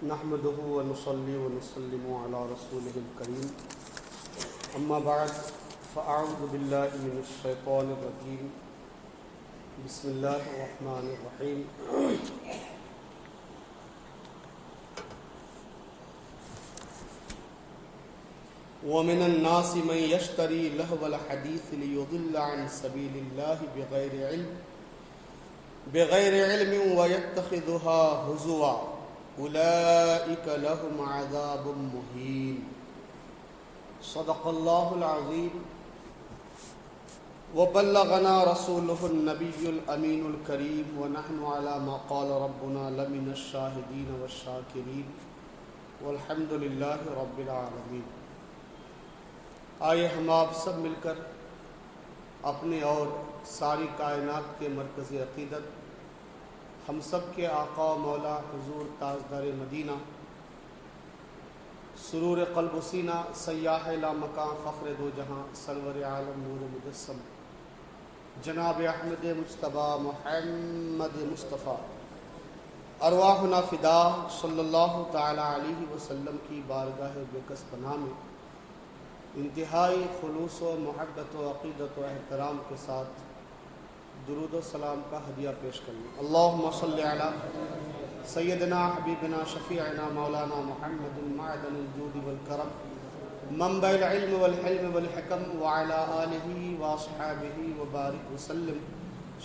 نحمده ونصلي ونسلم على رسوله الكريم اما بعد فاعوذ بالله من الشيطان الرجيم بسم الله الرحمن الرحيم ومن الناس من يشتري لهو الحديث ليضل عن سبيل الله بغير علم ويتخذها هزوا أولئك لهم عذاب مهين صدق الله العظيم وبلغنا رسوله النبي الأمين الكريم ونحن على ما قال ربنا لمن الشاهدين والشاكرين والحمد لله رب العالمين۔ آئیے ہم آپ سب مل کر اپنے اور ساری کائنات کے مرکزی عقیدت ہم سب کے آقا و مولا حضور تاجدار مدینہ سرور قلب و سینہ سیاح لا مکان فخر دو جہاں سرور عالم نور مجسم جناب احمد مجتبی محمد مصطفیٰ ارواحنا فدا صلی اللہ تعالی علیہ وسلم کی بارگاہ بکس پناہ میں انتہائی خلوص و محبت و عقیدت و احترام کے ساتھ درود و سلام کا ہدیہ پیش کرنا۔ اللہم صلی علی سیدنا حبیبنا شفیعنا مولانا محمد معدن الجود والکرم منبع العلم والحلم والحکم وعلی آلہ واصحابہ وبارک وسلم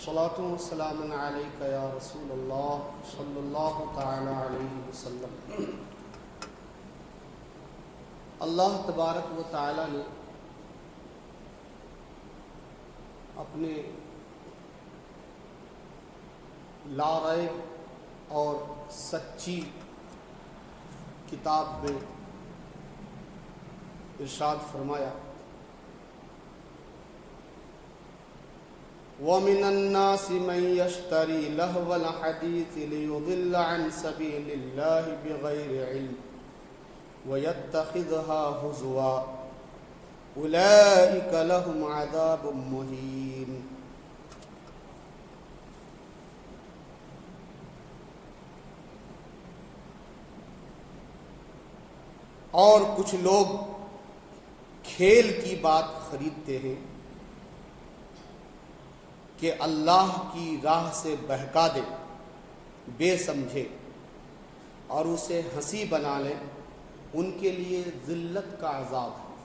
صلاۃ و سلام علیک یا رسول اللہ صلی اللہ تعالی علیہ وسلم۔ اللہ تبارک و تعالی نے اپنے لا ریب اور سچی کتاب میں ارشاد فرمایا وَمِنَ النَّاسِ مَن يَشْتَرِي لَهْوَ الْحَدِيثِ لِيُضِلَّ عَن سَبِيلِ اللَّهِ بِغَيْرِ عِلْمٍ وَيَتَّخِذُهَا هُزُوًا أُولَئِكَ لَهُمْ عَذَابٌ مُهِينٌ۔ اور کچھ لوگ کھیل کی بات خریدتے ہیں کہ اللہ کی راہ سے بہکا دے، بے سمجھے اور اسے ہنسی بنا لیں، ان کے لیے ذلت کا عذاب ہے۔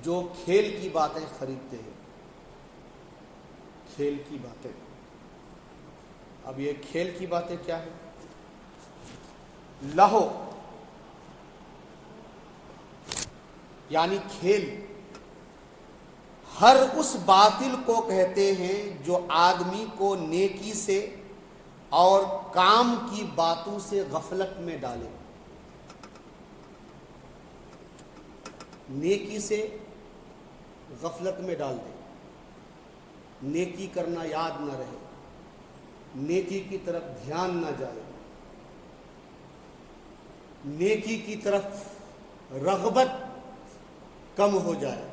جو کھیل کی باتیں خریدتے ہیں، کھیل کی باتیں، اب یہ کھیل کی باتیں کیا ہے؟ لہو یعنی کھیل ہر اس باطل کو کہتے ہیں جو آدمی کو نیکی سے اور کام کی باتوں سے غفلت میں ڈالے، نیکی سے غفلت میں ڈال دے، نیکی کرنا یاد نہ رہے، نیکی کی طرف دھیان نہ جائے، نیکی کی طرف رغبت کم ہو جائے،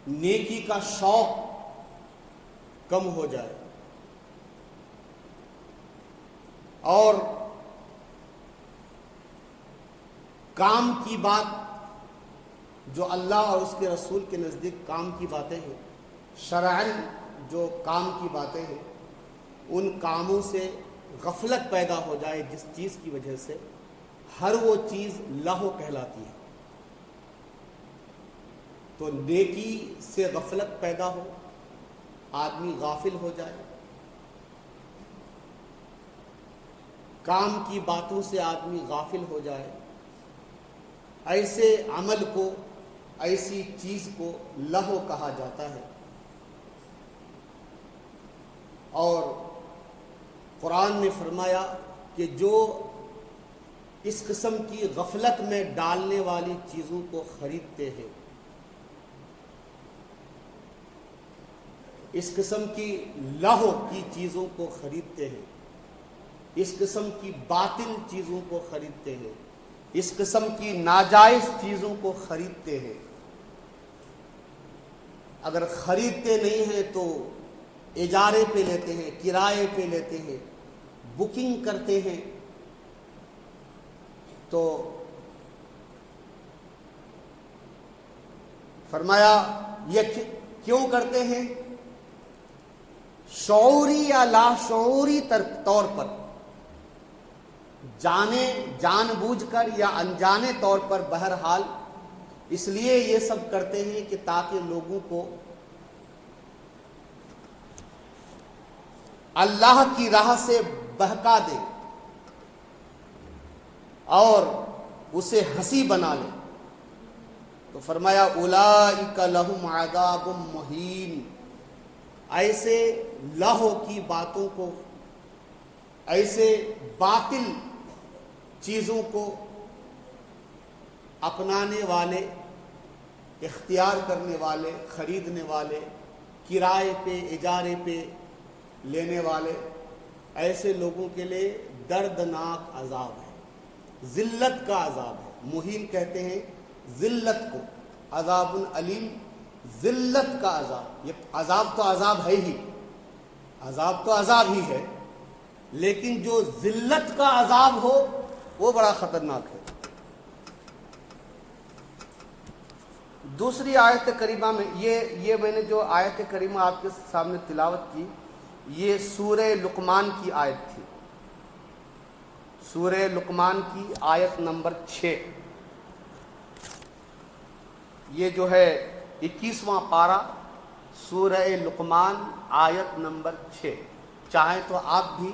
نیکی کا شوق کم ہو جائے، اور کام کی بات جو اللہ اور اس کے رسول کے نزدیک کام کی باتیں ہیں، شرعاً جو کام کی باتیں ہیں، ان کاموں سے غفلت پیدا ہو جائے، جس چیز کی وجہ سے ہر وہ چیز لہو کہلاتی ہے۔ تو نیکی سے غفلت پیدا ہو، آدمی غافل ہو جائے، کام کی باتوں سے آدمی غافل ہو جائے، ایسے عمل کو، ایسی چیز کو لہو کہا جاتا ہے۔ اور قرآن نے فرمایا کہ جو اس قسم کی غفلت میں ڈالنے والی چیزوں کو خریدتے ہیں، اس قسم کی لہو کی چیزوں کو خریدتے ہیں، اس قسم کی باطل چیزوں کو خریدتے ہیں، اس قسم کی ناجائز چیزوں کو خریدتے ہیں، اگر خریدتے نہیں ہیں تو اجارے پہ لیتے ہیں، کرائے پہ لیتے ہیں، بکنگ کرتے ہیں تو فرمایا یہ کیوں کرتے ہیں؟ شعوری یا لاشعوری طور پر، جان بوجھ کر یا انجانے طور پر، بہرحال اس لیے یہ سب کرتے ہیں کہ تاکہ لوگوں کو اللہ کی راہ سے بہکا دے اور اسے ہنسی بنا لے۔ تو فرمایا اولئک لہم عذاب مہین، ایسے لہو کی باتوں کو، ایسے باطل چیزوں کو اپنانے والے، اختیار کرنے والے، خریدنے والے، کرائے پہ اجارے پہ لینے والے، ایسے لوگوں کے لیے دردناک عذاب ہے، ذلت کا عذاب ہے۔ مہین کہتے ہیں ذلت کو، عذاب علیم، ذلت کا عذاب۔ یہ عذاب تو عذاب ہے ہی، عذاب تو عذاب ہی ہے، لیکن جو ذلت کا عذاب ہو وہ بڑا خطرناک ہے۔ دوسری آیت کریمہ میں یہ میں نے جو آیت کریمہ آپ کے سامنے تلاوت کی، یہ سورہ لقمان کی آیت تھی، سورہ لقمان کی آیت نمبر 6۔ یہ جو ہے 21واں پارہ سورہ لقمان آیت نمبر 6۔ چاہیں تو آپ بھی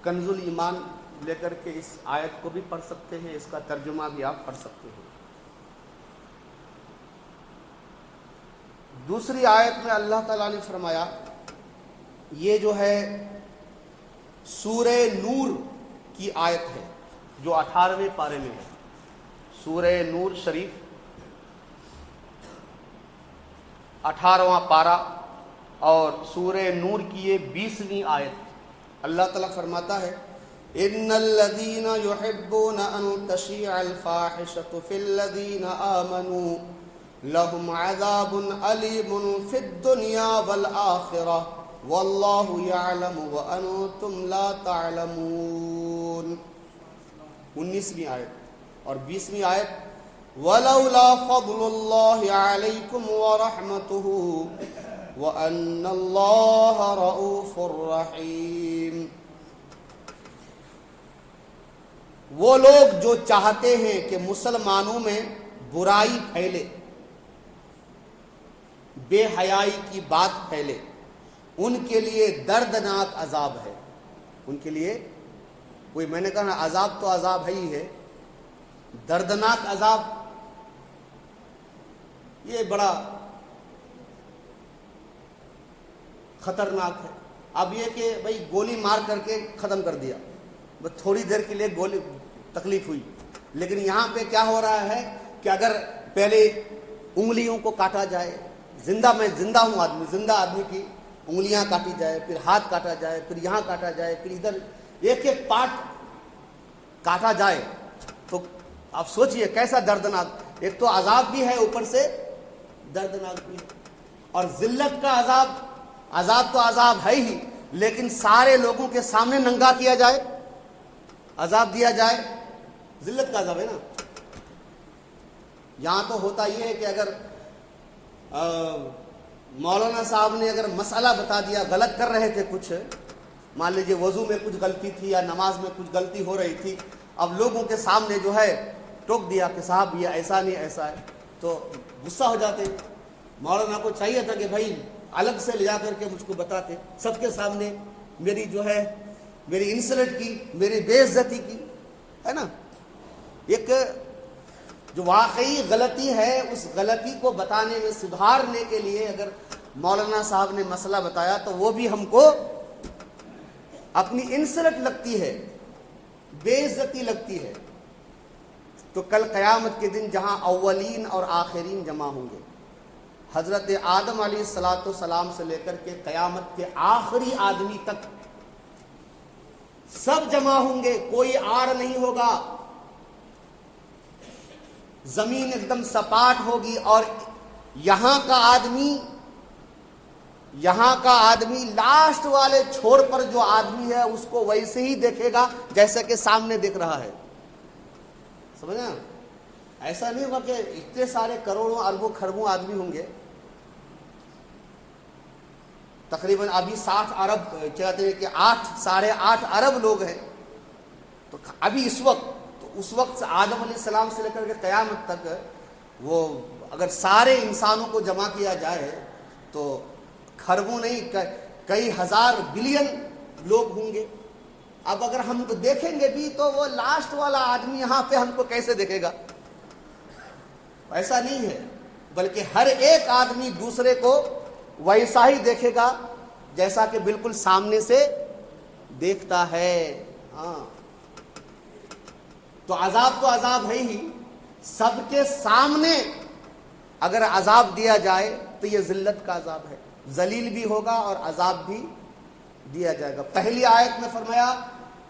کنز الایمان لے کر کے اس آیت کو بھی پڑھ سکتے ہیں، اس کا ترجمہ بھی آپ پڑھ سکتے ہیں۔ دوسری آیت میں اللہ تعالیٰ نے فرمایا، یہ جو ہے سورہ نور کی آیت ہے جو 18ویں پارے میں ہے، سورہ نور شریف 18واں پارہ اور سورہ نور کی یہ 20ویں آیت۔ اللہ تعالیٰ فرماتا ہے ان الذين يحبون ان تشيع الفاحشة في الذين آمنوا لهم عذاب أليم في الدنيا والآخرة والله يعلم وأنتم لا تعلمون۔ 19ویں آیت اور 20ویں آیت وَلَوْلَا فَضْلُ اللَّهِ عَلَيْكُمْ وَرَحْمَتُهُ وَأَنَّ اللَّهَ رَءُوفٌ رَحِيمٌ۔ وہ لوگ جو چاہتے ہیں کہ مسلمانوں میں برائی پھیلے، بے حیائی کی بات پھیلے، ان کے لیے دردناک عذاب ہے۔ ان کے لیے کوئی، میں نے کہا عذاب تو عذاب ہے ہی ہے، دردناک عذاب یہ بڑا خطرناک ہے۔ اب یہ کہ بھئی گولی مار کر کے ختم کر دیا، بس تھوڑی دیر کے لیے گولی تکلیف ہوئی، لیکن یہاں پہ کیا ہو رہا ہے کہ اگر پہلے انگلیوں کو کاٹا جائے، میں زندہ ہوں آدمی، زندہ آدمی کی انگلیاں کاٹی جائے، پھر ہاتھ کاٹا جائے، پھر یہاں کاٹا جائے، پھر ادھر ایک ایک پارٹ کاٹا جائے، تو آپ سوچئے کیسا دردناک، ایک تو عذاب بھی ہے اوپر سے دردناک بھی ہے۔ اور ذلت کا عذاب، عذاب تو عذاب ہے ہی، لیکن سارے لوگوں کے سامنے ننگا کیا جائے، عذاب دیا جائے، ذلت کا عذاب ہے نا۔ یہاں تو ہوتا یہ ہے کہ اگر مولانا صاحب نے اگر مسئلہ بتا دیا، غلط کر رہے تھے کچھ، مان لیجئے وضو میں کچھ غلطی تھی یا نماز میں کچھ غلطی ہو رہی تھی، اب لوگوں کے سامنے جو ہے ٹوک دیا کہ صاحب یہ ایسا نہیں ایسا ہے، تو غصہ ہو جاتے۔ مولانا کو چاہیے تھا کہ بھائی الگ سے لے جا کر کے مجھ کو بتاتے، سب کے سامنے میری جو ہے میری انسلٹ کی، میری بے عزتی کی، ہے نا۔ ایک جو واقعی غلطی ہے اس غلطی کو بتانے میں، سدھارنے کے لیے اگر مولانا صاحب نے مسئلہ بتایا تو وہ بھی ہم کو اپنی انسلٹ لگتی ہے، بے عزتی لگتی ہے۔ تو کل قیامت کے دن جہاں اولین اور آخرین جمع ہوں گے، حضرت آدم علیہ السلام سے لے کر کے قیامت کے آخری آدمی تک سب جمع ہوں گے، کوئی آڑ نہیں ہوگا، زمین ایک دم سپاٹ ہوگی، اور یہاں کا آدمی یہاں کا آدمی لاسٹ والے چھوڑ پر جو آدمی ہے اس کو ویسے ہی دیکھے گا جیسا کہ سامنے دیکھ رہا ہے. سمجھا؟ ایسا نہیں ہوگا کہ اتنے سارے کروڑوں اربوں خربوں آدمی ہوں گے. تقریباً ابھی 60 ارب کہتے ہیں کہ 8.5 ارب لوگ ہیں. تو ابھی اس وقت سے آدم علیہ السلام سے لے کر کے قیامت تک وہ اگر سارے انسانوں کو جمع کیا جائے تو خربوں نہیں کئی ہزار بلین لوگ ہوں گے. اب اگر ہم کو دیکھیں گے بھی تو وہ لاسٹ والا آدمی یہاں پہ ہم کو کیسے دیکھے گا؟ ایسا نہیں ہے، بلکہ ہر ایک آدمی دوسرے کو ویسا ہی دیکھے گا جیسا کہ بالکل سامنے سے دیکھتا ہے. ہاں تو عذاب ہے ہی. سب کے سامنے اگر عذاب دیا جائے تو یہ ذلت کا عذاب ہے. ذلیل بھی ہوگا اور عذاب بھی دیا جائے گا. پہلی آیت میں فرمایا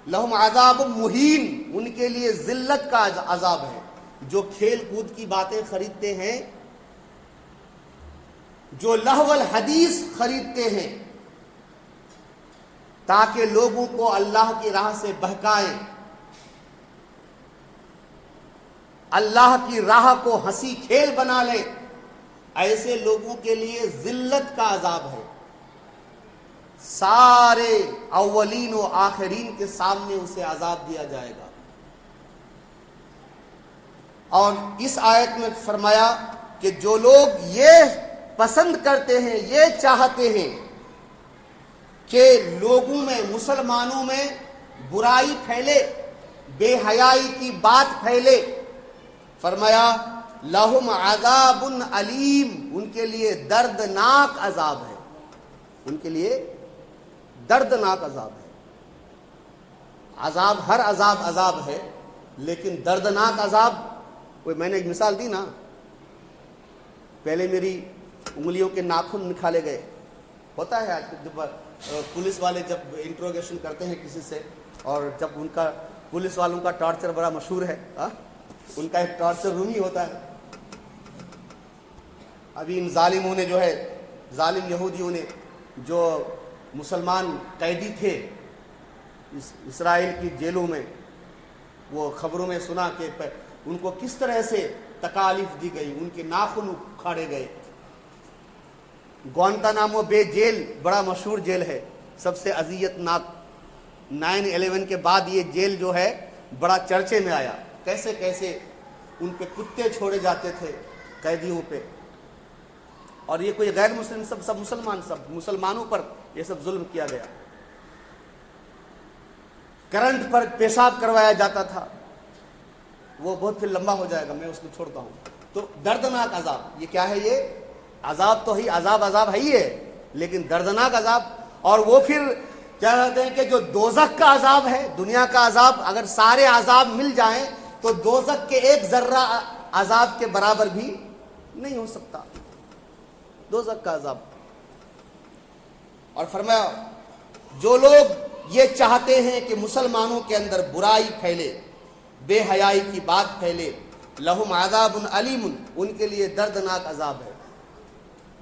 لہم عذاب مہین، ان کے لیے ذلت کا عذاب ہے. جو کھیل کود کی باتیں خریدتے ہیں، جو لہو الحدیث خریدتے ہیں تاکہ لوگوں کو اللہ کی راہ سے بہکائیں، اللہ کی راہ کو ہنسی کھیل بنا لیں، ایسے لوگوں کے لیے ذلت کا عذاب ہے. سارے اولین و آخرین کے سامنے اسے عذاب دیا جائے گا. اور اس آیت میں فرمایا کہ جو لوگ یہ پسند کرتے ہیں، یہ چاہتے ہیں کہ لوگوں میں، مسلمانوں میں برائی پھیلے، بے حیائی کی بات پھیلے، فرمایا لہم عذاب علیم، ان کے لیے دردناک عذاب ہے. ان کے لیے دردناک عذاب ہے. ہر عذاب ہے، لیکن دردناک عذاب. کوئی میں نے ایک مثال دی نا، پہلے میری انگلیوں کے ناخن نکالے گئے. ہوتا ہے آج جب پولیس والے جب انٹروگیشن کرتے ہیں کسی سے، اور جب ان کا پولیس والوں کا ٹارچر بڑا مشہور ہے، ان کا ایک ٹارچر روم ہی ہوتا ہے. ابھی ان ظالموں نے جو ہے، ظالم یہودیوں نے جو مسلمان قیدی تھے اسرائیل کی جیلوں میں، وہ خبروں میں سنا کہ ان کو کس طرح سے تکالیف دی گئی، ان کے ناخن اکھاڑے گئے. گوانتانامو بے جیل بڑا مشہور جیل ہے، سب سے اذیت ناک. 9/11 کے بعد یہ جیل جو ہے بڑا چرچے میں آیا. کیسے کیسے ان پہ کتے چھوڑے جاتے تھے قیدیوں پہ، اور یہ کوئی غیر مسلم، سب مسلمانوں پر یہ سب ظلم کیا گیا. کرنٹ پر پیشاب کروایا جاتا تھا. وہ بہت پھر لمبا ہو جائے گا، میں اس کو چھوڑتا ہوں. تو دردناک عذاب، یہ کیا ہے؟ یہ عذاب تو ہی عذاب ہے ہی ہے، لیکن دردناک عذاب. اور وہ پھر کیا کہتے ہیں کہ جو دوزخ کا عذاب ہے، دنیا کا عذاب، اگر سارے عذاب مل جائیں تو دوزخ کے ایک ذرہ عذاب کے برابر بھی نہیں ہو سکتا. دوزخ کا عذاب. اور فرمایا جو لوگ یہ چاہتے ہیں کہ مسلمانوں کے اندر برائی پھیلے، بے حیائی کی بات پھیلے، لہم عذاب علیم، ان کے لیے دردناک عذاب ہے.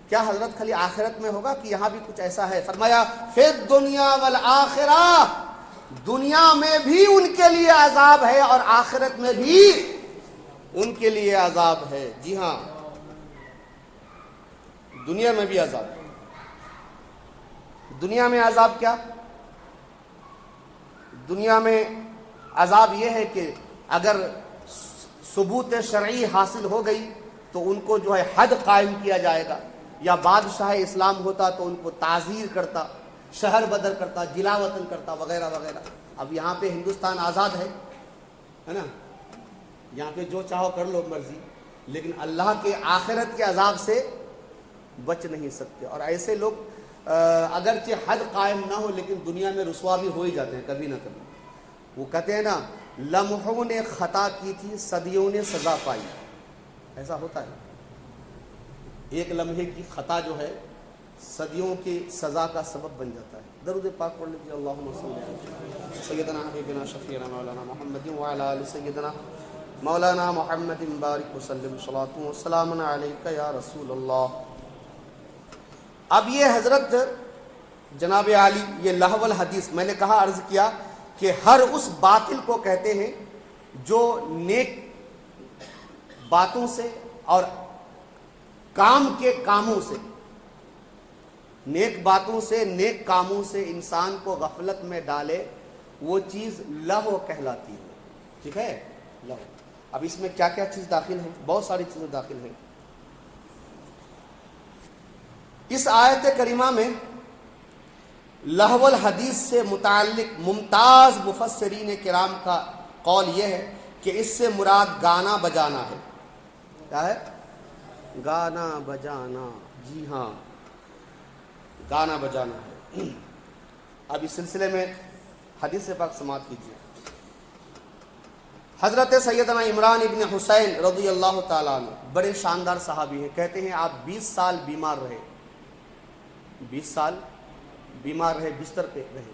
کیا حضرت خالی آخرت میں ہوگا کہ یہاں بھی کچھ ایسا ہے؟ فرمایا فی الدنیا والآخرہ، دنیا میں بھی ان کے لیے عذاب ہے اور آخرت میں بھی ان کے لیے عذاب ہے. جی ہاں، دنیا میں بھی عذاب ہے. دنیا میں عذاب کیا؟ دنیا میں عذاب یہ ہے کہ اگر ثبوت شرعی حاصل ہو گئی تو ان کو جو ہے حد قائم کیا جائے گا، یا بادشاہ اسلام ہوتا تو ان کو تعزیر کرتا، شہر بدر کرتا، جلا وطن کرتا، وغیرہ وغیرہ. اب یہاں پہ ہندوستان آزاد ہے نا، یہاں پہ جو چاہو کر لو مرضی، لیکن اللہ کے آخرت کے عذاب سے بچ نہیں سکتے. اور ایسے لوگ اگرچہ حد قائم نہ ہو لیکن دنیا میں رسوا بھی ہو ہی جاتے ہیں کبھی نہ کبھی. وہ کہتے ہیں نا، لمحوں نے خطا کی تھی، صدیوں نے سزا پائی. ایسا ہوتا ہے، ایک لمحے کی خطا جو ہے صدیوں کی سزا کا سبب بن جاتا ہے. درود پاک پڑھ لیجیے. اللہم صلی علی سیدنا حبیبنا شفیعنا مولانا محمد وعلی آل سیدنا مولانا محمد بارک وسلم. صلاۃ و سلام علیک یا رسول اللہ. اب یہ حضرت جناب عالی یہ لہو الحدیث، میں نے کہا عرض کیا کہ ہر اس باطل کو کہتے ہیں جو نیک باتوں سے اور کام کے کاموں سے، نیک باتوں سے نیک کاموں سے انسان کو غفلت میں ڈالے، وہ چیز لہو کہلاتی ہے. ٹھیک ہے، لہو. اب اس میں کیا کیا چیز داخل ہے؟ بہت ساری چیزیں داخل ہیں. اس آیت کریمہ میں لہو الحدیث سے متعلق ممتاز مفسرین کرام کا قول یہ ہے کہ اس سے مراد گانا بجانا ہے. کیا ہے؟ گانا بجانا. جی ہاں، گانا بجانا ہے. اب اس سلسلے میں حدیث پاک سماعت کیجیے. حضرت سیدنا عمران ابن حسین رضی اللہ تعالیٰ عنہ بڑے شاندار صحابی ہیں. کہتے ہیں آپ 20 سال بیمار رہے، 20 سال بیمار رہے، بستر پہ رہے،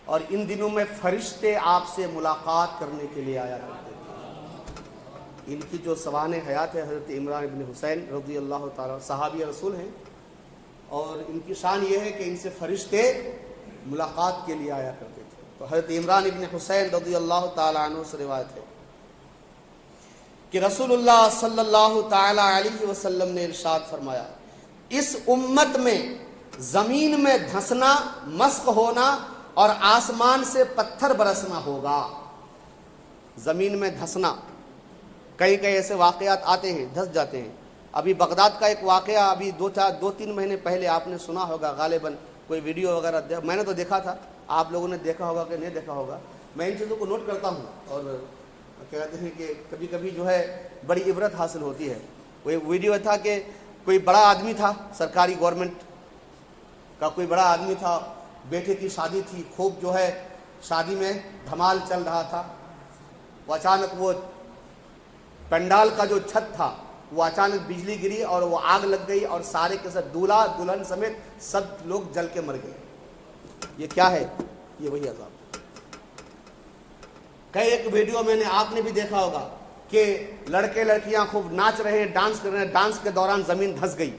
اور ان دنوں میں فرشتے آپ سے ملاقات کرنے کے لیے آیا کرتے تھے. ان کی جو سوانح حیات ہے حضرت عمران ابن حسین رضی اللہ تعالیٰ صحابی رسول ہیں، اور ان کی شان یہ ہے کہ ان سے فرشتے ملاقات کے لیے آیا کرتے تھے. تو حضرت عمران ابن حسین رضی اللہ تعالیٰ عنہ سے روایت ہے کہ رسول اللہ صلی اللہ تعالیٰ علیہ وسلم نے ارشاد فرمایا، اس امت میں زمین میں دھنسنا، مسخ ہونا اور آسمان سے پتھر برسنا ہوگا. زمین میں دھنسنا، کئی ایسے واقعات آتے ہیں، دھس جاتے ہیں. ابھی بغداد کا ایک واقعہ ابھی 2-3 مہینے پہلے آپ نے سنا ہوگا، غالباً کوئی ویڈیو وغیرہ میں نے تو دیکھا تھا، آپ لوگوں نے دیکھا ہوگا کہ نہیں دیکھا ہوگا. میں ان چیزوں کو نوٹ کرتا ہوں اور کہتے ہیں کہ کبھی کبھی جو ہے بڑی عبرت حاصل ہوتی ہے. وہ ویڈیو تھا کہ کوئی بڑا آدمی تھا، سرکاری گورنمنٹ کا کوئی بڑا آدمی تھا، بیٹے کی شادی تھی، خوب جو ہے شادی میں دھمال چل رہا تھا. وہ اچانک وہ پنڈال کا جو چھت تھا وہ اچانک بجلی گری اور وہ آگ لگ گئی، اور سارے کے ساتھ دولہا دلہن سمیت سب لوگ جل کے مر گئے. یہ کیا ہے؟ یہ وہی عذاب. کئی ایک ویڈیو میں نے آپ نے بھی دیکھا ہوگا کہ لڑکے لڑکیاں خوب ناچ رہے ہیں، ڈانس کر رہے ہیں، ڈانس کے دوران زمین دھس گئی.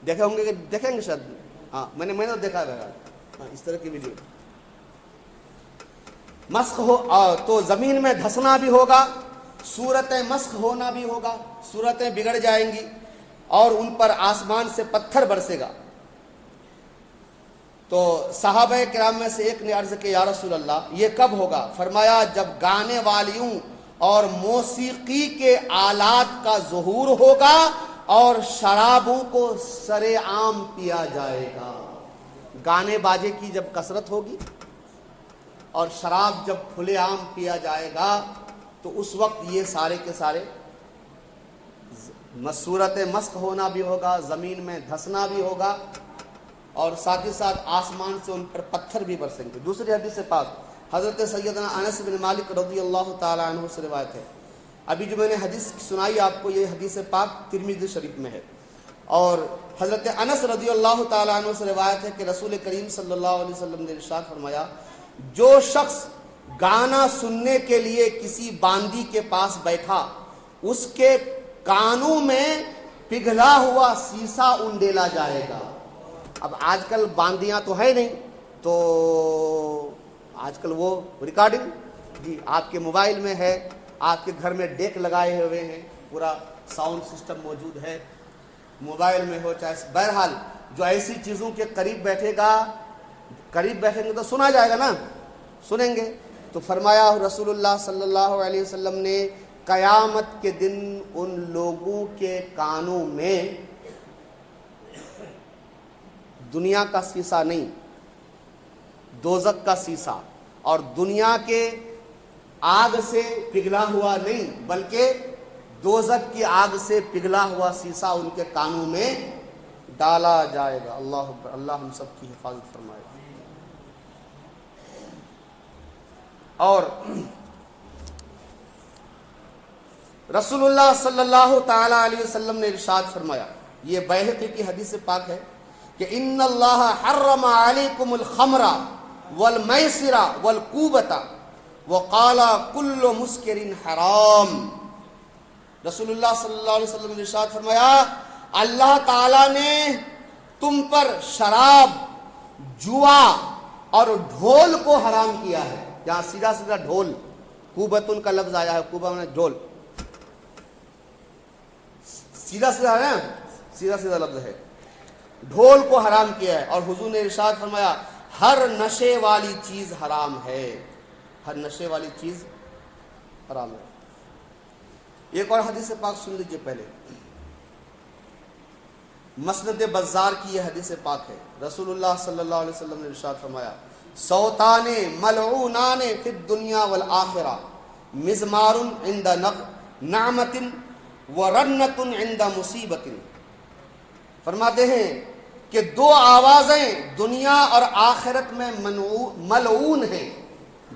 دیکھے ہوں گے کہ دیکھیں گے شاید. ہاں میں نے تو دیکھا ہے. ہاں اس طرح کی ویڈیو. مسخ ہو تو زمین میں دھسنا بھی ہوگا، صورتیں مسخ ہونا بھی ہوگا، صورتیں بگڑ جائیں گی، اور ان پر آسمان سے پتھر برسے گا. تو صحابہ کرام میں سے ایک نے عرض کیا، یا رسول اللہ یہ کب ہوگا؟ فرمایا جب گانے والیوں اور موسیقی کے آلات کا ظہور ہوگا اور شرابوں کو سر عام پیا جائے گا. گانے باجے کی جب کثرت ہوگی اور شراب جب کھلے عام پیا جائے گا تو اس وقت یہ سارے کے سارے صورت مسخ ہونا بھی ہوگا، زمین میں دھسنا بھی ہوگا، اور ساتھ ہی ساتھ آسمان سے ان پر پتھر بھی برسیں گے. دوسری حدیث پاک حضرت سیدنا انس بن مالک رضی اللہ تعالیٰ عنہ سے روایت ہے. ابھی جو میں نے حدیث سنائی آپ کو، یہ حدیث پاک ترمذی شریف میں ہے، اور حضرت انس رضی اللہ تعالیٰ عنہ سے روایت ہے کہ رسول کریم صلی اللہ علیہ وسلم نے ارشاد فرمایا، جو شخص گانا سننے کے لیے کسی باندی کے پاس بیٹھا، اس کے کانوں میں پگھلا ہوا سیسا انڈیلا جائے گا. اب آج کل باندیاں تو ہے نہیں، تو آج کل وہ ریکارڈنگ جی آپ کے موبائل میں ہے، آپ کے گھر میں ڈیک لگائے ہوئے ہیں، پورا ساؤنڈ سسٹم موجود ہے، موبائل میں ہو چاہے. بہرحال جو ایسی چیزوں کے قریب بیٹھے گا، قریب بیٹھیں گے تو سنا جائے گا نا، سنیں گے. تو فرمایا رسول اللہ صلی اللہ علیہ وسلم نے، قیامت کے دن ان لوگوں کے کانوں میں دنیا کا سیسا نہیں، دوزخ کا سیسا، اور دنیا کے آگ سے پگھلا ہوا نہیں بلکہ دوزخ کی آگ سے پگھلا ہوا سیسا ان کے کانوں میں ڈالا جائے گا. اللہ اکبر. اللہ ہم سب کی حفاظت فرمائے. اور رسول اللہ صلی اللہ تعالی علیہ وسلم نے ارشاد فرمایا، یہ بیہقی کی حدیث پاک ہے کہ ان اللہ حرم علیکم الخمر والمیسر والکوبۃ وقال کل مسکر حرام. رسول اللہ صلی اللہ علیہ وسلم نے ارشاد فرمایا، اللہ تعالیٰ نے تم پر شراب، جوا اور ڈھول کو حرام کیا ہے. یہاں سیدھا سیدھا ڈھول، کوبتن کا لفظ آیا ہے، کوبا میں ڈھول، سیدھا سیدھا ہے، سیدھا سیدھا لفظ ہے. ڈھول کو حرام کیا ہے. اور حضور نے ارشاد فرمایا ہر نشے والی چیز حرام ہے، ہر نشے والی چیز حرام ہے. ایک اور حدیث پاک سن لیجیے پہلے. مسند بزار کی یہ حدیث پاک ہے. رسول اللہ صلی اللہ علیہ وسلم نے ارشاد فرمایا صوتان ملعونان فی الدنیا والآخرہ، مزمار عند نعمت ورنۃ عند مصیبت. فرماتے ہیں کہ دو آوازیں دنیا اور آخرت میں ملعون ہیں.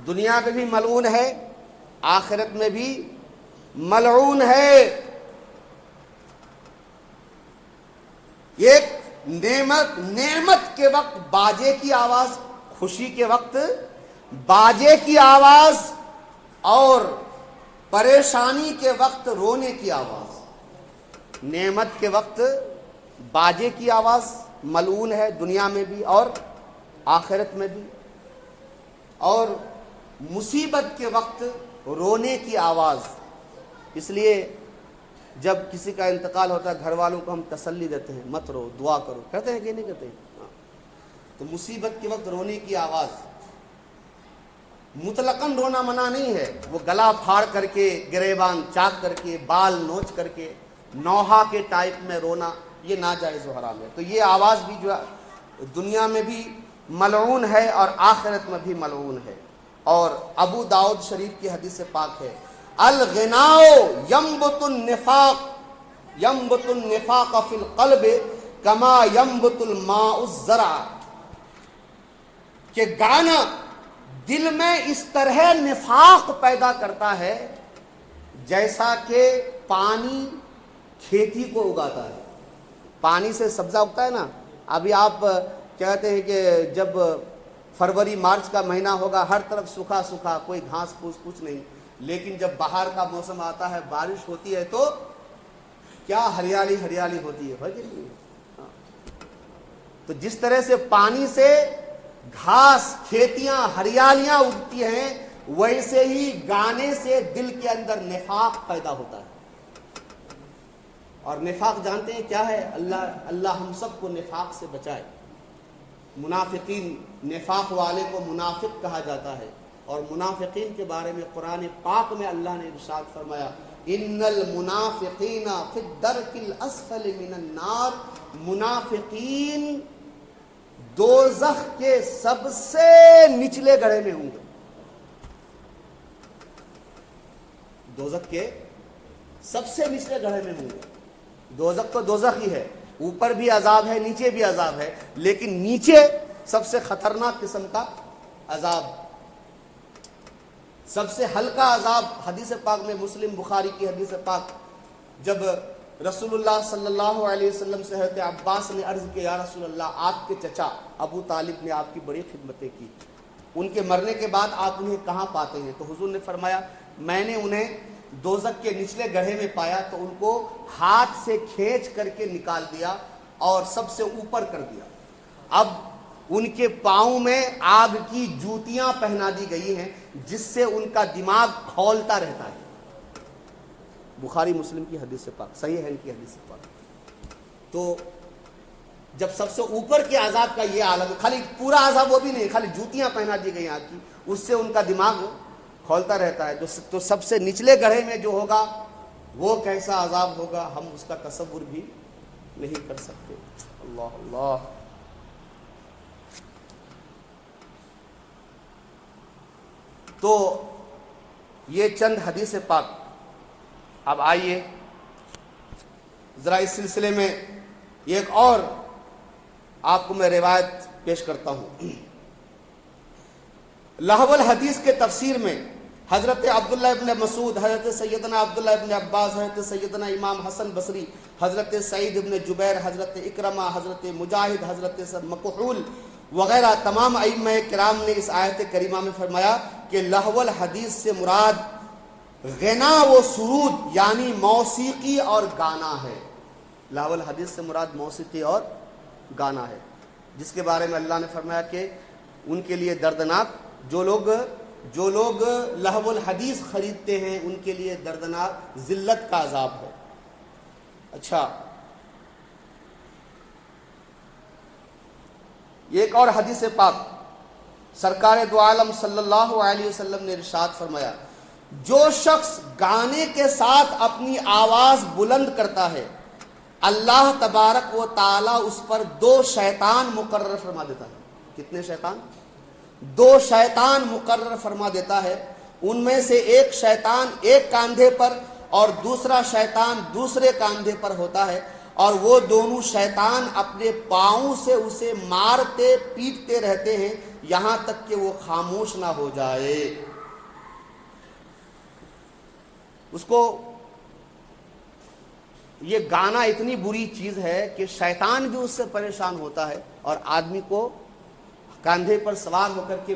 دنیا میں بھی ملعون ہے، آخرت میں بھی ملعون ہے. ایک نعمت کے وقت باجے کی آواز، خوشی کے وقت باجے کی آواز، اور پریشانی کے وقت رونے کی آواز. نعمت کے وقت باجے کی آواز ملعون ہے، دنیا میں بھی اور آخرت میں بھی. اور مصیبت کے وقت رونے کی آواز. اس لیے جب کسی کا انتقال ہوتا ہے گھر والوں کو ہم تسلی دیتے ہیں، مت رو، دعا کرو، کہتے ہیں کہ نہیں کہتے ہیں؟ تو مصیبت کے وقت رونے کی آواز. مطلقاً رونا منع نہیں ہے، وہ گلا پھاڑ کر کے، گریبان چاک کر کے، بال نوچ کر کے، نوحہ کے ٹائپ میں رونا، یہ ناجائز و حرام ہے. تو یہ آواز بھی جو دنیا میں بھی ملعون ہے اور آخرت میں بھی ملعون ہے. اور ابو داؤد شریف کی حدیث پاک ہے الغناء ينبت النفاق فی القلب کما ينبت الماء الزرع. کہ گانا دل میں اس طرح نفاق پیدا کرتا ہے جیسا کہ پانی کھیتی کو اگاتا ہے. پانی سے سبزہ اگتا ہے نا. ابھی آپ کہتے ہیں کہ جب فروری مارچ کا مہینہ ہوگا ہر طرف سوکھا سوکھا، کوئی گھاس پھوس کچھ نہیں. لیکن جب بہار کا موسم آتا ہے، بارش ہوتی ہے تو کیا ہریالی ہریالی ہوتی ہے کہ نہیں؟ تو جس طرح سے پانی سے گھاس، کھیتیاں، ہریالیاں اگتی ہیں، ویسے ہی گانے سے دل کے اندر نفاق پیدا ہوتا ہے. اور نفاق جانتے ہیں کیا ہے؟ اللہ ہم سب کو نفاق سے بچائے. منافقین، نفاق والے کو منافق کہا جاتا ہے. اور منافقین کے بارے میں قرآن پاک میں اللہ نے ارشاد فرمایا ان المنافقین فی الدرک الاسفل من النار. منافقین دوزخ کے سب سے نچلے گڑھے میں ہوں گے. دوزخ کے سب سے نچلے گڑھے میں ہوں گے. دوزخ تو دوزخ ہی ہے، اوپر بھی عذاب ہے، نیچے بھی عذاب ہے، لیکن نیچے سب سے خطرناک قسم کا عذاب، سب سے ہلکا عذاب. حدیث پاک میں مسلم بخاری کی حدیث پاک، جب رسول اللہ صلی اللہ علیہ وسلم سے حضرت عباس نے عرض کیا یا رسول اللہ، آپ کے چچا ابو طالب نے آپ کی بڑی خدمتیں کی، ان کے مرنے کے بعد آپ انہیں کہاں پاتے ہیں؟ تو حضور نے فرمایا میں نے انہیں دوزخ کے نچلے گڑھے میں پایا تو ان کو ہاتھ سے کھینچ کر کے نکال دیا اور سب سے اوپر کر دیا. اب ان کے پاؤں میں آگ کی جوتیاں پہنا دی گئی ہیں جس سے ان کا دماغ کھولتا رہتا ہے. بخاری مسلم کی حدیث سے پاک، صحیح ہے ان کی حدیث سے پاک. تو جب سب سے اوپر کے عذاب کا یہ عالم، خالی پورا عذاب وہ بھی نہیں، خالی جوتیاں پہنا دی گئی آگ کی، اس سے ان کا دماغ کھولتا رہتا ہے. تو سب سے نچلے گڑھے میں جو ہوگا وہ کیسا عذاب ہوگا ہم اس کا تصور بھی نہیں کر سکتے. اللہ اللہ. تو یہ چند حدیث پاک. اب آئیے ذرا اس سلسلے میں ایک اور آپ کو میں روایت پیش کرتا ہوں. لہو الحدیث کے تفسیر میں حضرت عبداللہ ابن مسعود، حضرت سیدنا عبداللہ ابن عباس، حضرت سیدنا امام حسن بصری، حضرت سعید ابن جبیر، حضرت اکرمہ، حضرت مجاہد، حضرت مکحول وغیرہ تمام ائمہ کرام نے اس آیت کریمہ میں فرمایا کہ لہو الحدیث سے مراد غنا و سرود یعنی موسیقی اور گانا ہے. لہو الحدیث سے مراد موسیقی اور گانا ہے، جس کے بارے میں اللہ نے فرمایا کہ ان کے لیے دردناک، جو لوگ لہو الحدیث خریدتے ہیں ان کے لیے دردناک ذلت کا عذاب ہے۔ اچھا، ایک اور حدیث پاک سرکار دو عالم صلی اللہ علیہ وسلم نے ارشاد فرمایا، جو شخص گانے کے ساتھ اپنی آواز بلند کرتا ہے اللہ تبارک و تعالی اس پر 2 شیطان مقرر فرما دیتا ہے۔ کتنے شیطان؟ 2 شیطان مقرر فرما دیتا ہے۔ ان میں سے ایک شیطان ایک کاندھے پر اور دوسرا شیطان دوسرے کاندھے پر ہوتا ہے، اور وہ دونوں شیطان اپنے پاؤں سے اسے مارتے پیٹتے رہتے ہیں یہاں تک کہ وہ خاموش نہ ہو جائے۔ اس کو یہ گانا اتنی بری چیز ہے کہ شیطان بھی اس سے پریشان ہوتا ہے، اور آدمی کو کاندھے پر سوار ہو کر کے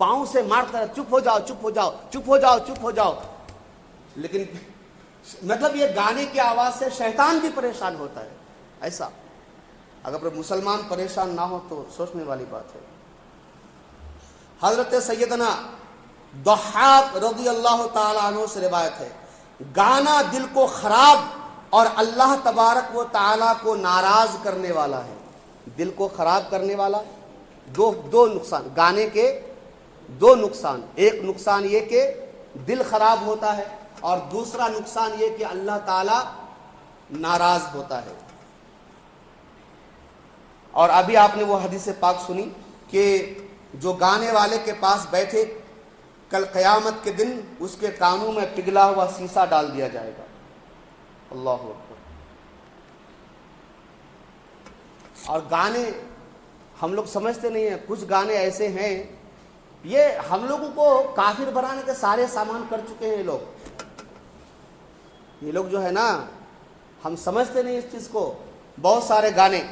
پاؤں سے مارتا ہے، چپ ہو جاؤ چپ ہو جاؤ چپ ہو جاؤ چپ ہو جاؤ۔ لیکن مطلب یہ گانے کی آواز سے شیطان بھی پریشان ہوتا ہے۔ ایسا اگر مسلمان پریشان نہ ہو تو سوچنے والی بات ہے۔ حضرت سیدنا ضحاک رضی اللہ تعالی عنہ سے روایت ہے، گانا دل کو خراب اور اللہ تبارک و تعالی کو ناراض کرنے والا ہے۔ دل کو خراب کرنے والا، دو نقصان گانے کے، 2 نقصان۔ ایک نقصان یہ کہ دل خراب ہوتا ہے، اور دوسرا نقصان یہ کہ اللہ تعالی ناراض ہوتا ہے۔ اور ابھی آپ نے وہ حدیث پاک سنی کہ جو گانے والے کے پاس بیٹھے کل قیامت کے دن اس کے کانوں میں پگھلا ہوا سیسا ڈال دیا جائے گا۔ اللہ اکبر۔ اور گانے ہم لوگ سمجھتے نہیں ہیں، کچھ گانے ایسے ہیں یہ ہم لوگوں کو کافر بنانے کے سارے سامان کر چکے ہیں یہ لوگ جو ہے نا، ہم سمجھتے نہیں اس چیز کو۔ بہت سارے گانے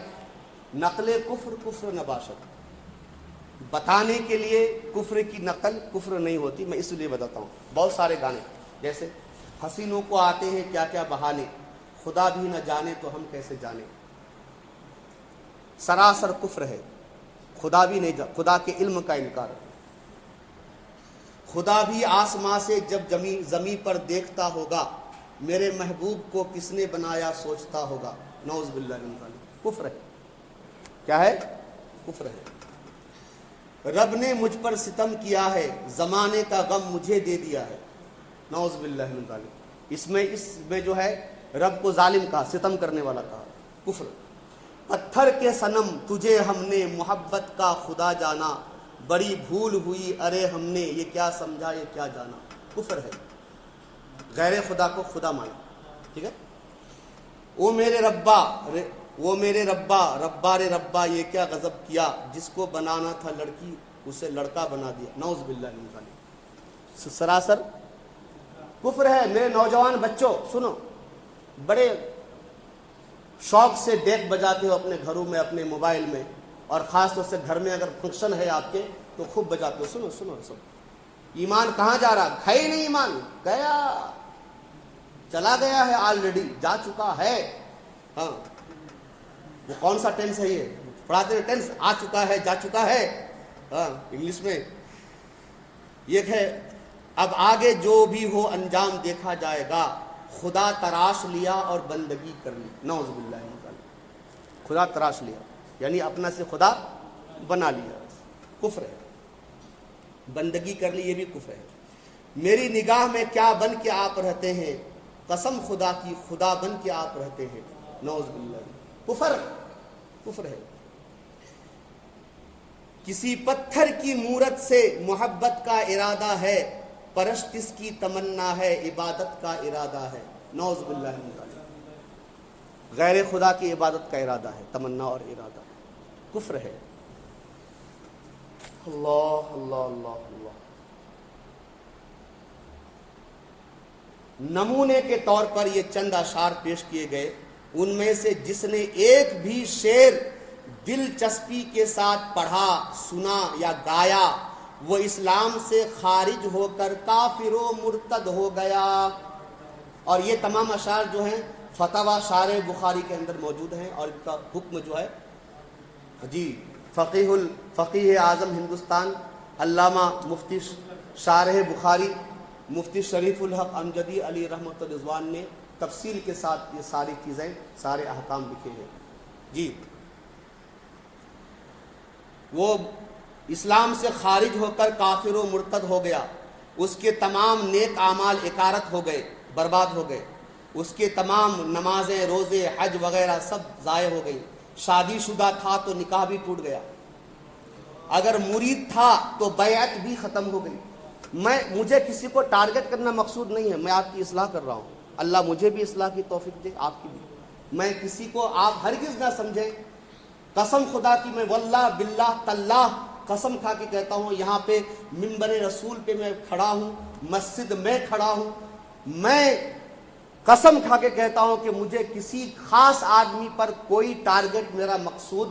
نقل کفر نباشت، بتانے کے لیے کفر کی نقل کفر نہیں ہوتی، میں اس لیے بتاتا ہوں۔ بہت سارے گانے جیسے حسینوں کو آتے ہیں کیا کیا بہانے، خدا بھی نہ جانے تو ہم کیسے جانے، سراسر کفر ہے۔ خدا بھی نہیں خدا کے علم کا انکار ہے۔ خدا بھی آسماں سے جب زمین پر دیکھتا ہوگا، میرے محبوب کو کس نے بنایا سوچتا ہوگا۔ نعوذ باللہ من ذالک، کفر ہے۔ کیا ہے؟ کفر ہے۔ رب نے مجھ پر ستم کیا ہے، زمانے کا غم مجھے دے دیا ہے۔ نعوذ باللہ من ذالک۔ اس میں جو ہے رب کو ظالم کہا، ستم کرنے والا کہا، کفر۔ پتھر کے صنم تجھے ہم نے محبت کا خدا جانا، بڑی بھول ہوئی ارے ہم نے یہ کیا سمجھا یہ کیا جانا، کفر ہے۔ غیر خدا کو خدا مانا، ٹھیک ہے۔ وہ میرے ربا ربا رے ربا یہ کیا غضب کیا، جس کو بنانا تھا لڑکی اسے لڑکا بنا دیا۔ نعوذ باللہ من ذالک، سراسر کفر ہے۔ میرے نوجوان بچوں سنو، بڑے شوق سے ڈیک بجاتے ہو اپنے گھروں میں، اپنے موبائل میں، اور خاص طور سے گھر میں اگر فنکشن ہے آپ کے تو خوب بجاتے ہو۔ سنو سنو سنو، ایمان کہاں جا رہا؟ ہے ہی نہیں ایمان، گیا، چلا گیا ہے، آلریڈی جا چکا ہے۔ ہاں، وہ کون سا ٹینس ہے؟ یہ پڑھاتے ہیں ٹینس، آ چکا ہے، جا چکا ہے، ہاں انگلش میں یہ ہے۔ اب آگے جو بھی ہو انجام دیکھا جائے گا، خدا تراش لیا اور بندگی کر لی۔ نعوذ باللہ من ذالک، خدا تراش لیا یعنی اپنا سے خدا بنا لیا، کفر ہے۔ بندگی کر لی، یہ بھی کفر ہے۔ میری نگاہ میں کیا بن کے آپ رہتے ہیں، قسم خدا کی خدا بن کے آپ رہتے ہیں۔ نعوذ باللہ، کفر ہے۔ کسی پتھر کی مورت سے محبت کا ارادہ ہے، پرست اس کی تمنا ہے، عبادت کا ارادہ ہے۔ نعوذ باللہ من ذالک، غیر خدا کی عبادت کا ارادہ ہے، تمنا اور ارادہ، کفر ہے۔ اللہ اللہ اللہ اللہ۔ نمونے کے طور پر یہ چند اشعار پیش کیے گئے، ان میں سے جس نے ایک بھی شعر دلچسپی کے ساتھ پڑھا، سنا یا گایا، وہ اسلام سے خارج ہو کر کافر و مرتد ہو گیا۔ اور یہ تمام اشعار جو ہیں فتاوی شارح بخاری کے اندر موجود ہیں، اور ان کا حکم جو ہے جی فقیہ اعظم ہندوستان علامہ مفتی شارح بخاری مفتی شریف الحق امجدی علی رحمۃ الرضوان نے تفصیل کے ساتھ یہ ساری چیزیں سارے احکام لکھے ہیں. جی وہ اسلام سے خارج ہو کر کافر و مرتد ہو گیا، اس کے تمام نیک اعمال اکارت ہو گئے، برباد ہو گئے، اس کے تمام نمازیں روزے حج وغیرہ سب ضائع ہو گئی. شادی شدہ تھا تو نکاح بھی ٹوٹ گیا، اگر مرید تھا تو بیعت بھی ختم ہو گئی. مجھے کسی کو ٹارگٹ کرنا مقصود نہیں ہے، میں آپ کی اصلاح کر رہا ہوں، اللہ مجھے بھی اصلاح کی توفیق دے، آپ کی بھی. میں کسی کو آپ ہرگز نہ سمجھیں، قسم خدا کی میں واللہ باللہ تاللہ قسم کھا کے کہتا ہوں، یہاں پہ منبر رسول پہ میں کھڑا ہوں، مسجد میں کھڑا ہوں، میں قسم کھا کے کہتا ہوں کہ مجھے کسی خاص آدمی پر کوئی ٹارگٹ میرا مقصود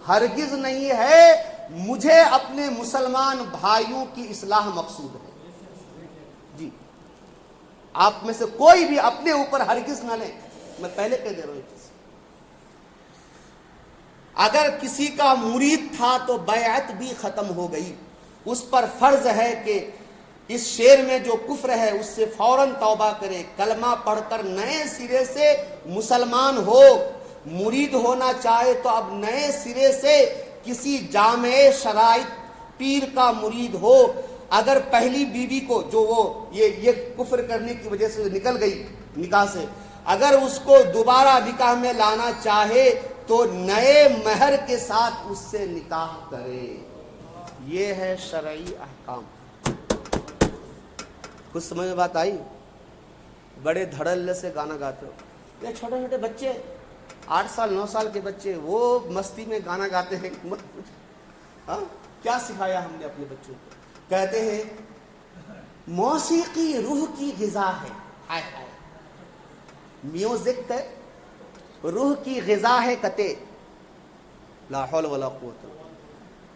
ہرگز نہیں ہے. مجھے اپنے مسلمان بھائیوں کی اصلاح مقصود ہے. جی آپ میں سے کوئی بھی اپنے اوپر ہرگز نہ لیں، میں پہلے کہہ دے رہا ہوں. اگر کسی کا مرید تھا تو بیعت بھی ختم ہو گئی، اس پر فرض ہے کہ اس شعر میں جو کفر ہے اس سے فوراً توبہ کرے، کلمہ پڑھ کر نئے سرے سے مسلمان ہو. مرید ہونا چاہے تو اب نئے سرے سے کسی جامع شرائط پیر کا مرید ہو. اگر پہلی بیوی کو جو وہ یہ کفر کرنے کی وجہ سے نکل گئی نکاح سے، اگر اس کو دوبارہ نکاح میں لانا چاہے تو نئے مہر کے ساتھ اس سے نکاح کرے. یہ ہے شرعی احکام. کچھ سمجھ میں بات آئی؟ بڑے دھڑلے سے گانا گاتے ہو. یہ چھوٹے چھوٹے بچے 8 سال 9 سال کے بچے وہ مستی میں گانا گاتے ہیں. کیا سکھایا ہم نے اپنے بچوں کو؟ کہتے ہیں موسیقی روح کی غذا ہے. ہائے ہائے، میوزک روح کی غذا ہے کتے. لا حول ولا قوت.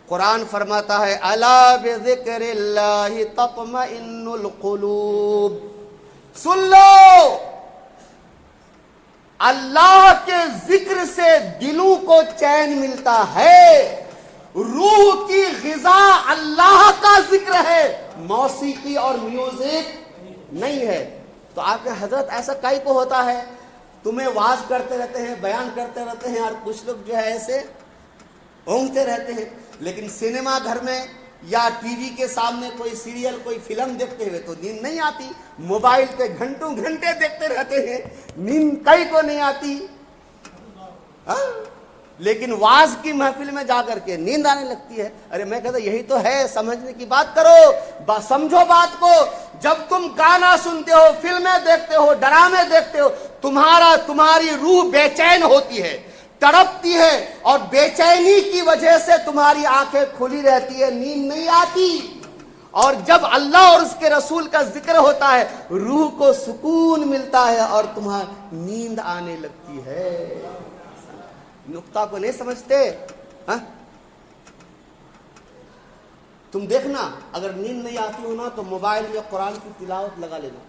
قرآن فرماتا ہے الا بذکر اللہ تطمئن القلوب. سن لو، اللہ کے ذکر سے دلوں کو چین ملتا ہے. روح کی غذا اللہ کا ذکر ہے، موسیقی اور میوزک نہیں ہے. تو آپ کے حضرت ایسا کائی کو ہوتا ہے؟ تمہیں واز کرتے رہتے ہیں، بیان کرتے رہتے ہیں، اور کچھ لوگ جو ہے ایسے اونگتے رہتے ہیں. لیکن سینما گھر میں یا ٹی وی کے سامنے کوئی سیریل کوئی فلم دیکھتے ہوئے تو نیند نہیں آتی. موبائل پہ گھنٹوں گھنٹے دیکھتے رہتے ہیں، نیند کئی کو نہیں آتی. لیکن واز کی محفل میں جا کر کے نیند آنے لگتی ہے. ارے میں کہتا یہی تو ہے، سمجھنے کی بات کرو، سمجھو بات کو. جب تم گانا سنتے ہو، فلمیں دیکھتے ہو، ڈرامے دیکھتے ہو، تمہاری روح بے چین ہوتی ہے، تڑپتی ہے، اور بے چینی کی وجہ سے تمہاری آنکھیں کھلی رہتی ہے، نیند نہیں آتی. اور جب اللہ اور اس کے رسول کا ذکر ہوتا ہے روح کو سکون ملتا ہے اور تمہاری نیند آنے لگتی ہے. نقطہ کو نہیں سمجھتے؟ تم دیکھنا، اگر نیند نہیں آتی ہو نا تو موبائل میں قرآن کی تلاوت لگا لینا،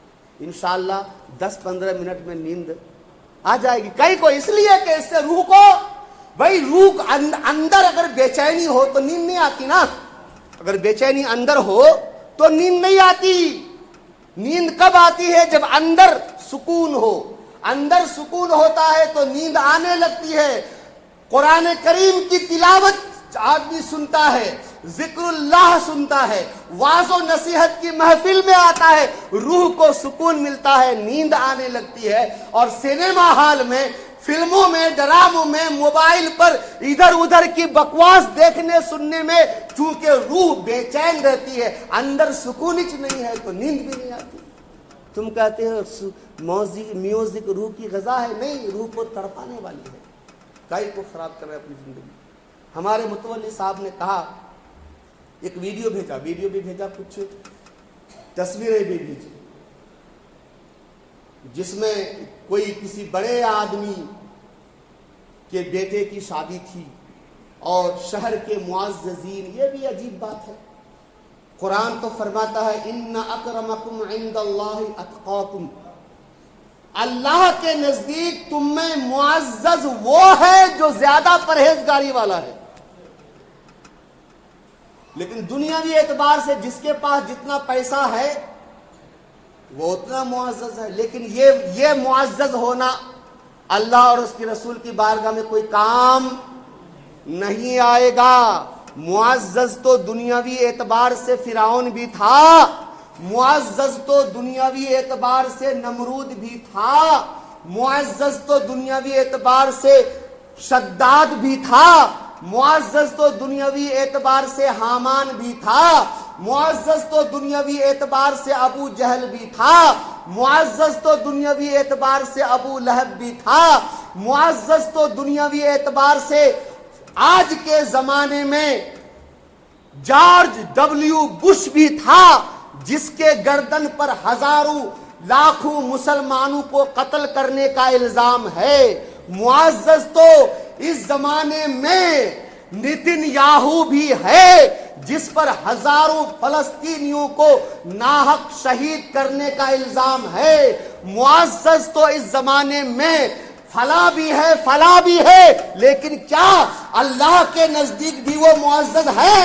انشاءاللہ 10-15 منٹ میں نیند آ جائے گی. کئی کو اس لیے کہ اس سے روح کو، بھائی روح اندر اگر بے چینی ہو تو نیند نہیں آتی نا. اگر بے چینی اندر ہو تو نیند نہیں آتی. نیند کب آتی ہے؟ جب اندر سکون ہو. اندر سکون ہوتا ہے تو نیند آنے لگتی ہے. قرآن کریم کی تلاوت آدمی سنتا ہے، ذکر اللہ سنتا ہے، واعظ و نصیحت کی محفل میں آتا ہے، روح کو سکون ملتا ہے، نیند آنے لگتی ہے. اور سینما ہال میں، فلموں میں، ڈراموں میں، موبائل پر ادھر ادھر کی بکواس دیکھنے سننے میں چونکہ روح بے چین رہتی ہے، اندر سکون نہیں ہے تو نیند بھی نہیں آتی. تم کہتے ہو میوزک روح کی غذا ہے. نہیں، روح کو تڑپانے والی ہے، کائی کو خراب کر رہا ہے اپنی زندگی. ہمارے متولی صاحب نے کہا، ایک ویڈیو بھی بھیجا، کچھ تصویریں بھی بھیجی، جس میں کوئی کسی بڑے آدمی کے بیٹے کی شادی تھی اور شہر کے معززین. یہ بھی عجیب بات ہے. قرآن تو فرماتا ہے ان اکرمکم عند اللہ اتقاکم. اللہ کے نزدیک تم میں معزز وہ ہے جو زیادہ پرہیزگاری والا ہے. لیکن دنیاوی اعتبار سے جس کے پاس جتنا پیسہ ہے وہ اتنا معزز ہے. لیکن یہ معزز ہونا اللہ اور اس کے رسول کی بارگاہ میں کوئی کام نہیں آئے گا. معزز تو دنیاوی اعتبار سے فرعون بھی تھا, معزز تو دنیاوی اعتبار سے نمرود بھی تھا, معزز تو دنیاوی اعتبار سے شداد بھی تھا, معزز تو دنیاوی اعتبار سے حامان بھی تھا, معزز تو دنیاوی اعتبار سے ابو جہل بھی تھا, معزز تو دنیاوی اعتبار سے ابو لہب بھی تھا, معزز تو دنیاوی اعتبار سے آج کے زمانے میں جارج ڈبلیو بش بھی تھا, جس کے گردن پر ہزاروں لاکھوں مسلمانوں کو قتل کرنے کا الزام ہے. معزز تو اس زمانے میں نتن یاہو بھی ہے, جس پر ہزاروں فلسطینیوں کو ناحق شہید کرنے کا الزام ہے. معزز تو اس زمانے میں فلاں بھی ہے فلاں بھی ہے, لیکن کیا اللہ کے نزدیک بھی وہ معزز ہے؟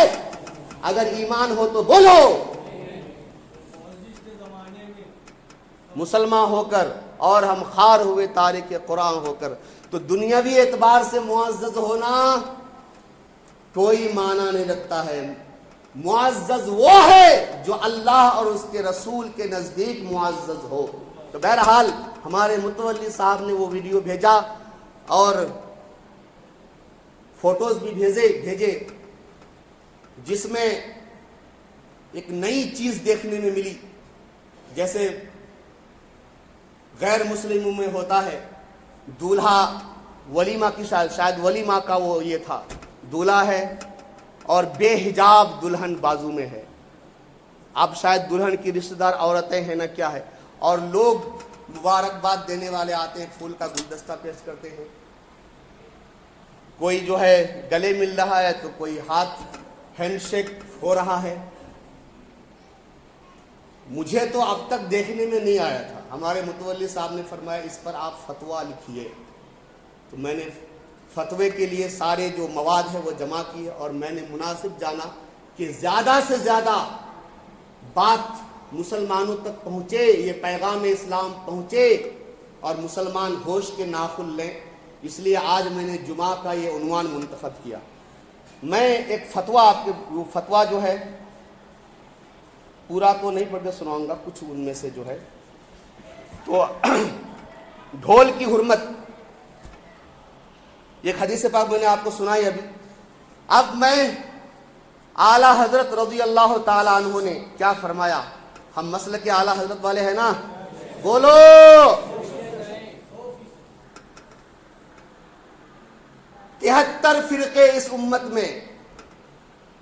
اگر ایمان ہو تو بولو. مسلمان ہو کر اور ہم خار ہوئے تارک قرآن ہو کر, تو دنیاوی اعتبار سے معزز ہونا کوئی معنی نہیں رکھتا ہے. معزز وہ ہے جو اللہ اور اس کے رسول کے نزدیک معزز ہو. تو بہرحال ہمارے متولی صاحب نے وہ ویڈیو بھیجا اور فوٹوز بھی بھیجے جس میں ایک نئی چیز دیکھنے میں ملی. جیسے غیر مسلموں میں ہوتا ہے دولہا ولیمہ کی شاید ولیمہ کا وہ یہ تھا, دولہا ہے اور بے حجاب دلہن بازو میں ہے. اب شاید دلہن کی رشتہ دار عورتیں ہیں نہ کیا ہے, اور لوگ مبارکباد دینے والے آتے ہیں, پھول کا گلدستہ پیش کرتے ہیں, کوئی جو ہے گلے مل رہا ہے تو کوئی ہاتھ ہینڈ شیک ہو رہا ہے. مجھے تو اب تک دیکھنے میں نہیں آیا تھا. ہمارے متولی صاحب نے فرمایا اس پر آپ فتویٰ لکھیے. تو میں نے فتوے کے لیے سارے جو مواد ہے وہ جمع کیے, اور میں نے مناسب جانا کہ زیادہ سے زیادہ بات مسلمانوں تک پہنچے, یہ پیغام اسلام پہنچے اور مسلمان ہوش کے ناخن لیں. اس لیے آج میں نے جمعہ کا یہ عنوان منتخب کیا. میں ایک فتویٰ آپ کے فتویٰ جو ہے پورا تو نہیں پڑھ کے سناؤں گا, کچھ ان میں سے جو ہے تو ڈھول کی حرمت, ایک حدیث پاک میں نے آپ کو سنائی ابھی. اب میں اعلیٰ حضرت رضی اللہ تعالی عنہ نے کیا فرمایا, ہم مسلک اعلیٰ حضرت والے ہیں نا, بولو. 73 فرقے اس امت میں,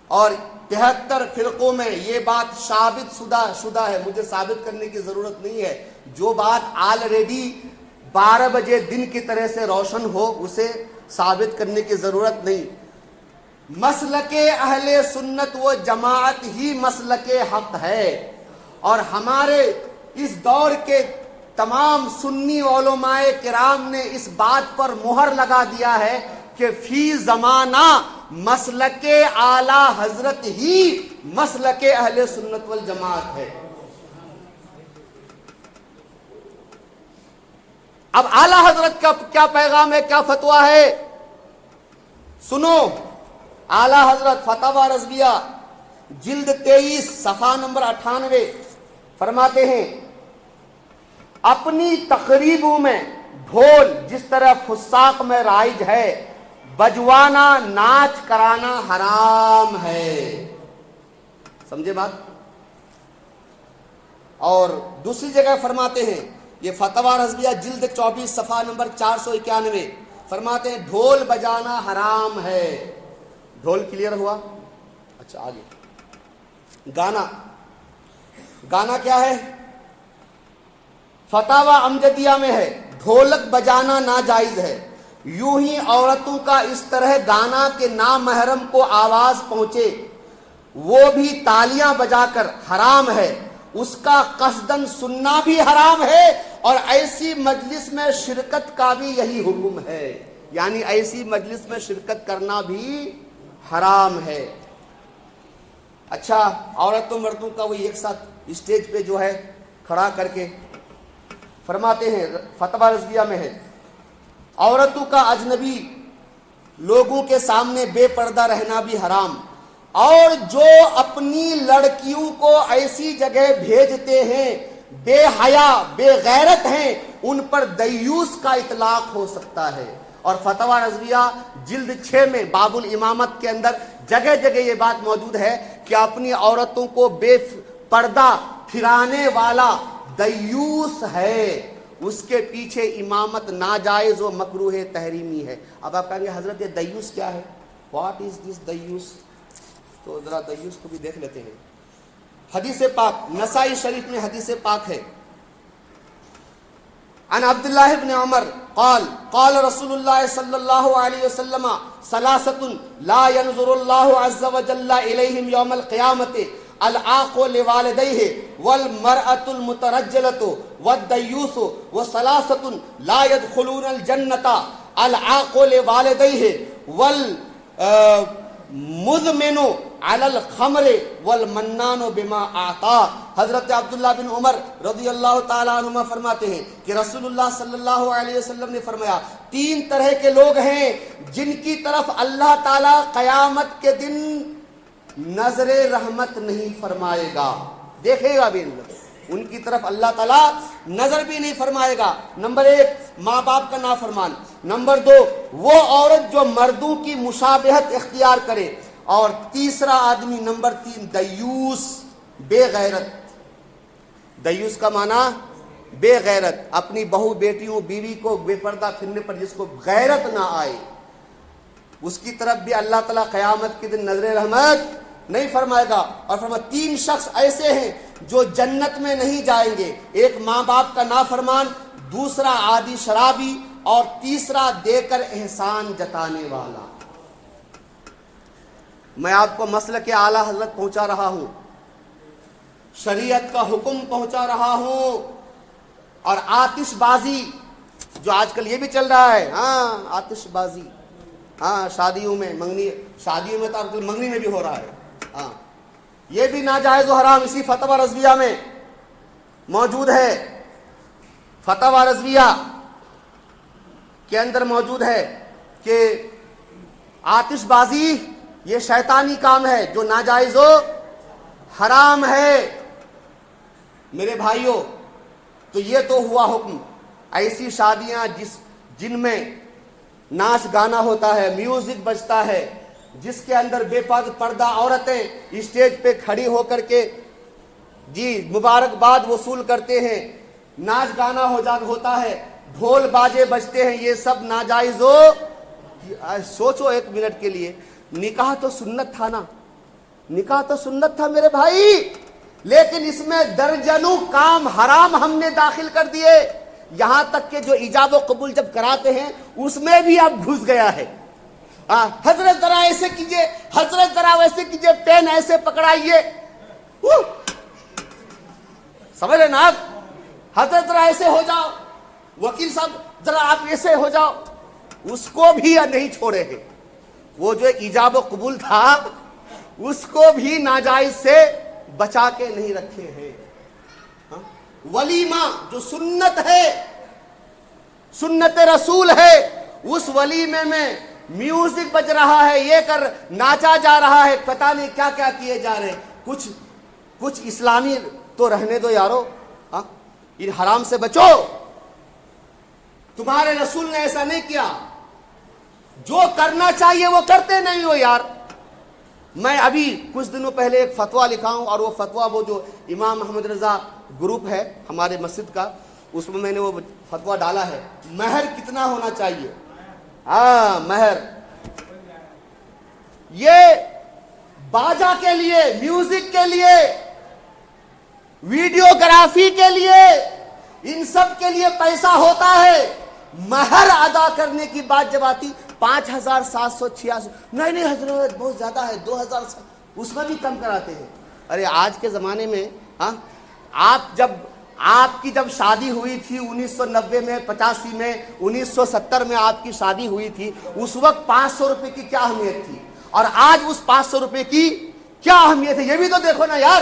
اور 73 فرقوں میں یہ بات ثابت شدہ ہے. مجھے ثابت کرنے کی ضرورت نہیں ہے. جو بات آلریڈی 12 بجے دن کی طرح سے روشن ہو اسے ثابت کرنے کی ضرورت نہیں. مسلک اہل سنت و جماعت ہی مسلک حق ہے, اور ہمارے اس دور کے تمام سنی علماء کرام نے اس بات پر مہر لگا دیا ہے کہ فی زمانہ مسلک اعلیٰ حضرت ہی مسلک اہل سنت والجماعت ہے. اب اعلیٰ حضرت کا کیا پیغام ہے, کیا فتویٰ ہے, سنو. اعلیٰ حضرت فتاوی رضویہ جلد 23 صفحہ نمبر 98 فرماتے ہیں, اپنی تقریبوں میں ڈھول جس طرح فساق میں رائج ہے, بجوانا ناچ کرانا حرام ہے. سمجھے بات؟ اور دوسری جگہ فرماتے ہیں, یہ فتویٰ رضویہ جلد 24 صفحہ نمبر 491 فرماتے ہیں ڈھول بجانا حرام ہے. ڈھول کلیئر ہوا؟ اچھا آگے. گانا کیا ہے؟ فتاوی امجدیہ میں ہے ڈھولک بجانا ناجائز ہے. یوں ہی عورتوں کا اس طرح گانا کہ نامحرم کو آواز پہنچے وہ بھی تالیاں بجا کر حرام ہے. اس کا قصدن سننا بھی حرام ہے, اور ایسی مجلس میں شرکت کا بھی یہی حکم ہے. یعنی ایسی مجلس میں شرکت کرنا بھی حرام ہے. اچھا عورتوں مردوں کا وہی ایک ساتھ اسٹیج پہ جو ہے کھڑا کر کے فرماتے ہیں، فتویٰ رضویہ میں ہے، عورتوں کا اجنبی لوگوں کے سامنے بے پردہ رہنا بھی حرام، اور جو اپنی لڑکیوں کو ایسی جگہ بھیجتے ہیں بے حیا بے غیرت ہیں، ان پر دیوس کا اطلاق ہو سکتا ہے۔ اور فتویٰ رضویہ جلد 6 میں باب الامامت کے اندر جگہ جگہ یہ بات موجود ہے کہ اپنی عورتوں کو بے پردہ پھرانے والا دیوس ہے، اس کے پیچھے امامت ناجائز و مکروہ تحریمی ہے۔ اب آپ کہیں گے حضرت یہ دیوس کیا ہے؟ واٹ از دس دیوس؟ تو ذرا دیوس کو بھی دیکھ لیتے ہیں۔ حدیث پاک نسائی شریف میں حدیث پاک ہے، عن عبداللہ بن عمر قال قال رسول اللہ صلی اللہ علیہ وسلم ثلاثۃ لا ينظر اللہ عز وجل الیہم یوم القیامۃ العاق لوالدیہ والمرأة المترجلة والدیوث وثلاثۃ لا يدخلون الجنۃ العاق لوالدیہ والمدمن علی الخمر والمنان بما اعطا۔ حضرت عبداللہ بن عمر رضی اللہ تعالیٰ عنہما فرماتے ہیں کہ رسول اللہ صلی اللہ علیہ وسلم نے فرمایا 3 طرح کے لوگ ہیں جن کی طرف اللہ تعالیٰ قیامت کے دن نظر رحمت نہیں فرمائے گا، دیکھے گا بھی ان کی طرف اللہ تعالیٰ نظر بھی نہیں فرمائے گا۔ نمبر 1 ماں باپ کا نافرمان، نمبر 2 وہ عورت جو مردوں کی مشابہت اختیار کرے، اور تیسرا آدمی نمبر 3 دیوس بے غیرت۔ دیوس کا معنی بے غیرت، اپنی بہو بیٹیوں بیوی کو بے پردہ پھرنے پر جس کو غیرت نہ آئے، اس کی طرف بھی اللہ تعالیٰ قیامت کے دن نظر رحمت نہیں فرمائے گا۔ اور فرمایا 3 شخص ایسے ہیں جو جنت میں نہیں جائیں گے، ایک ماں باپ کا نافرمان، دوسرا عادی شرابی، اور تیسرا دے کر احسان جتانے والا۔ میں آپ کو مسلک اعلیٰ حضرت پہنچا رہا ہوں، شریعت کا حکم پہنچا رہا ہوں، اور آتش بازی جو آج کل یہ بھی چل رہا ہے، آتش بازی، شادیوں میں منگنی، شادیوں میں تو آج کل منگنی میں بھی ہو رہا ہے، یہ بھی ناجائز و حرام اسی فتویٰ رضویہ میں موجود ہے۔ فتویٰ رضویہ کے اندر موجود ہے کہ آتش بازی یہ شیطانی کام ہے جو ناجائز و حرام ہے۔ میرے بھائیوں، تو یہ تو ہوا حکم، ایسی شادیاں جن میں ناچ گانا ہوتا ہے، میوزک بجتا ہے، جس کے اندر بے پردہ عورتیں اسٹیج پہ کھڑی ہو کر کے مبارکباد وصول کرتے ہیں، ناچ گانا ہوتا ہے، ڈھول باجے بجتے ہیں، یہ سب ناجائز ہو۔ سوچو 1 منٹ کے لیے، نکاح تو سنت تھا نا، نکاح تو سنت تھا میرے بھائی، لیکن اس میں درجنوں کام حرام ہم نے داخل کر دیے، یہاں تک کہ جو ایجاب و قبول جب کراتے ہیں اس میں بھی اب گھس گیا ہے۔ حضرت ذرا ایسے کیجئے، حضرت ذرا ویسے کیجئے، پین ایسے پکڑائیے، سمجھ رہے نا آپ، حضرت ذرا ایسے ہو جاؤ، وکیل صاحب ذرا آپ ایسے ہو جاؤ، اس کو بھی نہیں چھوڑے ہیں۔ وہ جو ایجاب و قبول تھا اس کو بھی ناجائز سے بچا کے نہیں رکھے ہیں۔ ولیمہ جو سنت ہے، سنت رسول ہے، اس ولیمے میں میوزک بج رہا ہے، یہ کر ناچا جا رہا ہے، پتہ نہیں کیا کیا کیے جا رہے ہیں۔ کچھ اسلامی تو رہنے دو یارو، ان حرام سے بچو۔ تمہارے رسول نے ایسا نہیں کیا، جو کرنا چاہیے وہ کرتے نہیں ہو یار۔ میں ابھی کچھ دنوں پہلے ایک فتویٰ لکھا ہوں، اور وہ فتویٰ وہ جو امام محمد رضا گروپ ہے ہمارے مسجد کا، اس میں نے وہ فتویٰ ڈالا ہے، مہر کتنا ہونا چاہیے۔ مہر یہ باجا کے لیے، میوزک کے لیے، ویڈیوگرافی کے لیے، ان سب کے لیے پیسہ ہوتا ہے۔ مہر ادا کرنے کی بات جب آتی 5,786، نہیں حضرت بہت زیادہ ہے، 2,000، اس میں بھی کم کراتے ہیں۔ ارے آج کے زمانے میں آپ کی جب شادی ہوئی تھی 1990 میں، 85 میں، 1970 میں آپ کی شادی ہوئی تھی، اس وقت 500 روپے کی کیا اہمیت تھی، اور آج اس 500 روپے کی کیا اہمیت ہے یہ بھی تو دیکھو نا یار.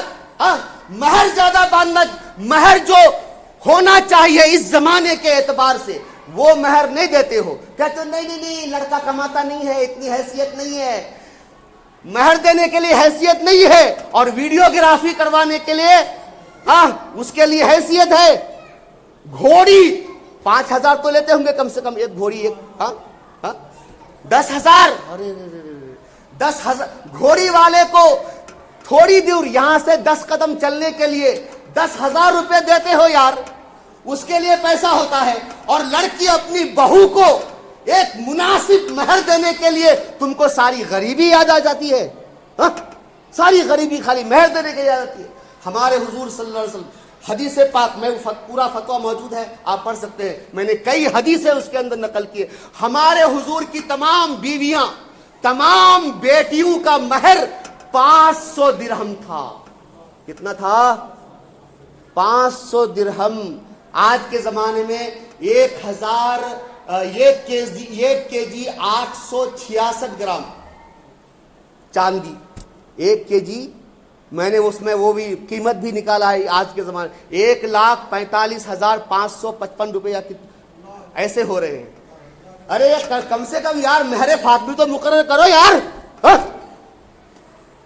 مہر زیادہ باندھنا, مہر جو ہونا چاہیے اس زمانے کے اعتبار سے وہ مہر نہیں دیتے ہو. کہتے ہو نہیں لڑکا کماتا نہیں ہے, اتنی حیثیت نہیں ہے, مہر دینے کے لیے حیثیت نہیں ہے, اور ویڈیوگرافی کروانے کے لیے اس کے لیے حیثیت ہے. گھوڑی 5,000 تو لیتے ہوں گے کم سے کم ایک گھوڑی, ایک 10,000. ارے 10,000 گھوڑی والے کو تھوڑی دور یہاں سے 10 قدم چلنے کے لیے 10,000 روپے دیتے ہو یار, اس کے لیے پیسہ ہوتا ہے. اور لڑکی اپنی بہو کو ایک مناسب مہر دینے کے لیے تم کو ساری غریبی یاد آ جاتی ہے. ساری غریبی خالی مہر دینے کے لیے یاد آتی ہے. ہمارے حضور صلی اللہ علیہ وسلم حدیث پاک میں پورا فتویٰ موجود ہے, آپ پڑھ سکتے ہیں, میں نے کئی حدیثیں اس کے اندر نقل کی. ہمارے حضور کی تمام بیویاں, تمام بیٹیوں کا مہر 500 درہم تھا. کتنا تھا؟ 500 درہم. آج کے زمانے میں 1 کے جی 866 گرام چاندی. 1 کے جی میں نے اس میں وہ بھی قیمت بھی نکالا ہے. آج کے زمانے 1,45,555 روپے یا ایسے ہو رہے ہیں. ارے کم سے کم یار مہر فاطمی تو مقرر کرو یار.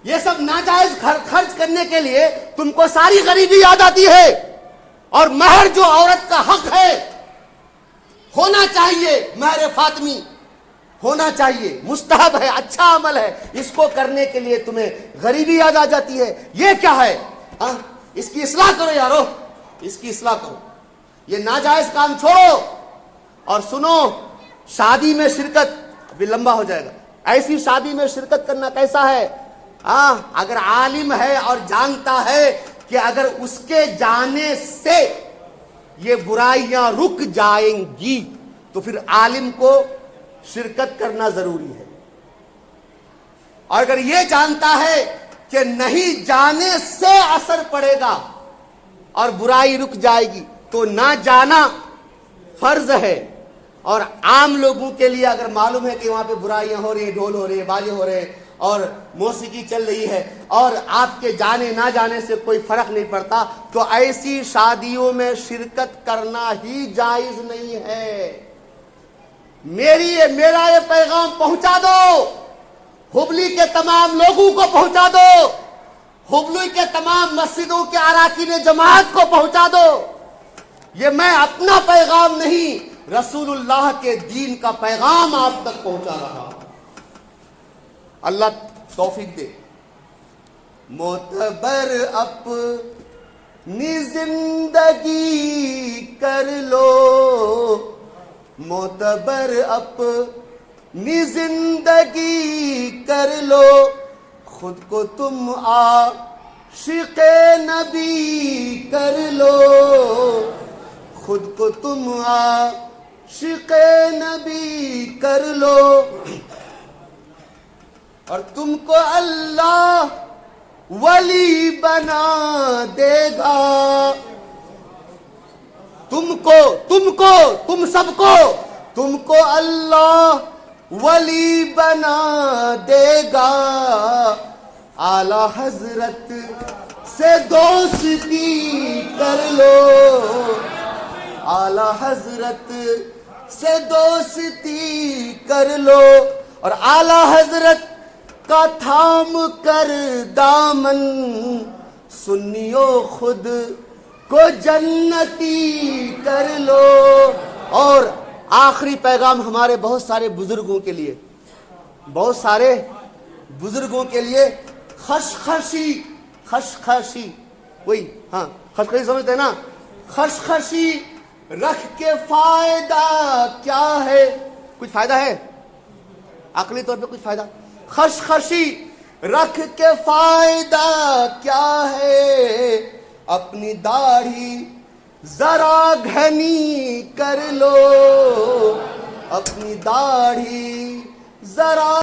یہ سب ناجائز خرچ کرنے کے لیے تم کو ساری غریبی یاد آتی ہے. اور مہر جو عورت کا حق ہے ہونا چاہیے, مہر فاطمی ہونا چاہیے, مستحب ہے, اچھا عمل ہے, اس کو کرنے کے لیے تمہیں غریبی یاد آ جاتی ہے. یہ کیا ہے؟ اس کی اصلاح کرو یارو, اس کی اصلاح کرو. یہ ناجائز کام چھوڑو. اور سنو, شادی میں شرکت, ابھی لمبا ہو جائے گا, ایسی شادی میں شرکت کرنا کیسا ہے؟ اگر عالم ہے اور جانتا ہے کہ اگر اس کے جانے سے یہ برائیاں رک جائیں گی تو پھر عالم کو شرکت کرنا ضروری ہے. اور اگر یہ جانتا ہے کہ نہیں جانے سے اثر پڑے گا اور برائی رک جائے گی تو نہ جانا فرض ہے. اور عام لوگوں کے لیے اگر معلوم ہے کہ وہاں پہ برائیاں ہو رہی ہیں, ڈھول ہو رہے ہیں, باجے ہو رہے ہیں اور موسیقی چل رہی ہے, اور آپ کے جانے نہ جانے سے کوئی فرق نہیں پڑتا, تو ایسی شادیوں میں شرکت کرنا ہی جائز نہیں ہے. میرا یہ پیغام پہنچا دو, ہبلی کے تمام لوگوں کو پہنچا دو, ہبلی کے تمام مسجدوں کے اراکین جماعت کو پہنچا دو. یہ میں اپنا پیغام نہیں, رسول اللہ کے دین کا پیغام آپ تک پہنچا رہا. اللہ توفیق دے. معتبر اپنی زندگی کر لو, معتبر اپنی زندگی کر لو, خود کو تم عاشق نبی کر لو, خود کو تم عاشق نبی کر لو. اور تم کو اللہ ولی بنا دے گا, تم سب کو اللہ ولی بنا دے گا. اعلی حضرت سے دوستی کر لو, اعلی حضرت سے دوستی کر لو. اور اعلی حضرت کا تھام کر دامن, سنیو خود کو جنتی کر لو. اور آخری پیغام ہمارے بہت سارے بزرگوں کے لیے, بہت سارے بزرگوں کے لیے, خشخشی وہی خشخشی سمجھتے ہیں نا, خشخشی رکھ کے فائدہ کیا ہے؟ کچھ فائدہ ہے عقلی طور پہ, کچھ فائدہ؟ خشخشی رکھ کے فائدہ کیا ہے؟ اپنی داڑھی ذرا گھنی کر لو, اپنی داڑھی ذرا